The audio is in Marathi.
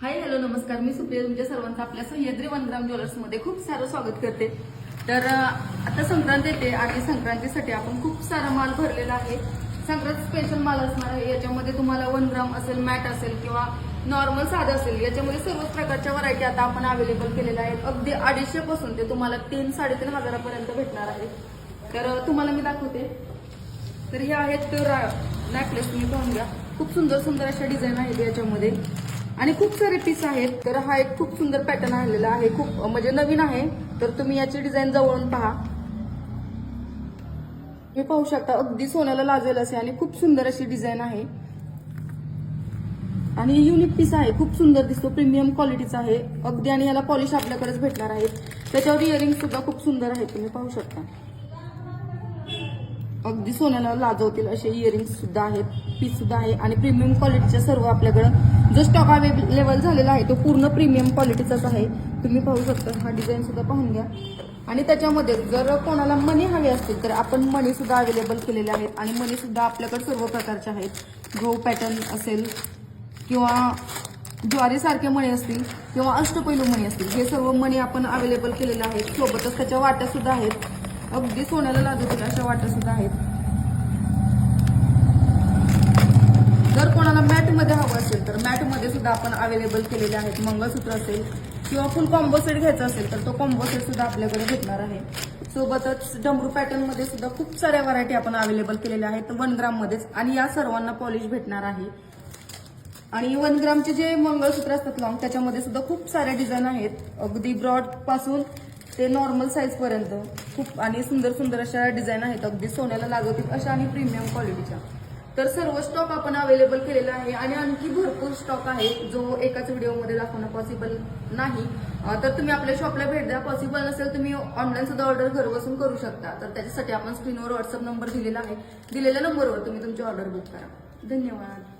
हाय हॅलो नमस्कार, मी सुप्रिया तुमच्या सर्वांचं आपल्या सह्याद्री 1 ग्राम ज्वेलर्समध्ये खूप सारं स्वागत करते। तर आता संक्रांत येते आणि संक्रांतीसाठी आपण खूप सारा माल भरलेला आहे। संक्रांत स्पेशल माल असणार आहे। याच्यामध्ये तुम्हाला 1 ग्राम असेल, मॅट असेल किंवा नॉर्मल साधं असेल, याच्यामध्ये सर्वच प्रकारच्या व्हरायटी आता आपण अवेलेबल केलेल्या आहेत। अगदी 250 पासून ते तुम्हाला 3-3.5 हजारापर्यंत भेटणार आहे। तर तुम्हाला मी दाखवते। तर हे आहेत नेकलेस, तुम्ही पाहून घ्या। खूप सुंदर सुंदर अशा डिझाईन आहेत याच्यामध्ये आणि खूप सारे पीस आहेत। तर हा एक खूप सुंदर पॅटर्न आलेला आहे, खूप म्हणजे नवीन आहे। तर तुम्ही याची डिझाईन जवळून पहा, हे पाहू शकता। अगदी सोन्याला लाजेल असे आणि खूप सुंदर अशी डिझाईन आहे आणि युनिक पीस आहे, खूप सुंदर दिसतो, प्रीमियम क्वालिटीचा आहे अगदी। आणि याला पॉलिश आपल्याकडेच भेटणार आहे। त्याच्यावर इयरिंग सुद्धा खूप सुंदर आहे, तुम्ही पाहू शकता। अगदी सोन्याला लाजवतील असे इयरिंग्स सुद्धा आहेत, पीस सुद्धा आहे आणि प्रीमियम क्वालिटीचे सर्व आपल्याकडे जो स्टॉक अवेलेबल झालेला आहे तो पूर्ण प्रीमियम क्वालिटीचाच आहे, तुम्ही पाहू शकता। हा डिझाईन सुद्धा पाहून घ्या। आणि त्याच्यामध्ये जर कोणाला मणी हवे असतील तर आपण मणी सुद्धा अवेलेबल केलेले आहेत आणि मणी सुद्धा आपल्याकडे सर्व प्रकारचे आहेत। घो पॅटर्न असेल किंवा ज्वारी सारखे मणी असतील किंवा अष्टपैलू मणी असतील, हे सर्व मणी आपण अवेलेबल केलेले आहेत। सोबतच त्याच्या वाट्या सुद्धा आहेत, अगदी सोन्याला लाजवतील अशा वाट्या सुद्धा आहेत। जर कोणाला मॅट मध्ये हवं असेल तर मॅट मध्ये सुद्धा आपण अवेलेबल केलेले आहेत। मंगळसूत्र असेल किंवा फुल कॉम्बो सेट घ्यायचा असेल तर तो कॉम्बो सेट सुद्धा आपल्याकडे भेटणार आहे। सोबतच डमरू पॅटर्न मध्ये सुद्धा खूप साऱ्या व्हरायटी आपण अवेलेबल केलेल्या आहेत 1 ग्राम मध्येच आणि या सर्वांना पॉलिश भेटणार आहे। आणि 1 ग्रामचे जे मंगळसूत्र असतात लॉंग, त्याच्यामध्ये सुद्धा खूप सारे डिझाईन आहेत, अगदी ब्रॉड पासून ते नॉर्मल साईज पर्यंत खूप आणि सुंदर सुंदर अशा डिझाईन आहेत, अगदी सोन्याला लागतील अशा आणि प्रीमियम क्वालिटीच्या। तर सर्व स्टॉक आपण अवेलेबल केलेला आहे आणि आणखी भरपूर स्टॉक आहे जो एकाच व्हिडिओमध्ये दाखवणं पॉसिबल नाही। तर तुम्ही आपल्या शॉपला भेट द्या। पॉसिबल नसेल तुम्ही ऑनलाईन सुद्धा ऑर्डर घर बसून करू शकता। तर त्याच्यासाठी आपण स्क्रीनवर व्हॉट्सअप नंबर दिलेला आहे, दिलेल्या नंबरवर तुम्ही तुमची ऑर्डर बुक करा। धन्यवाद।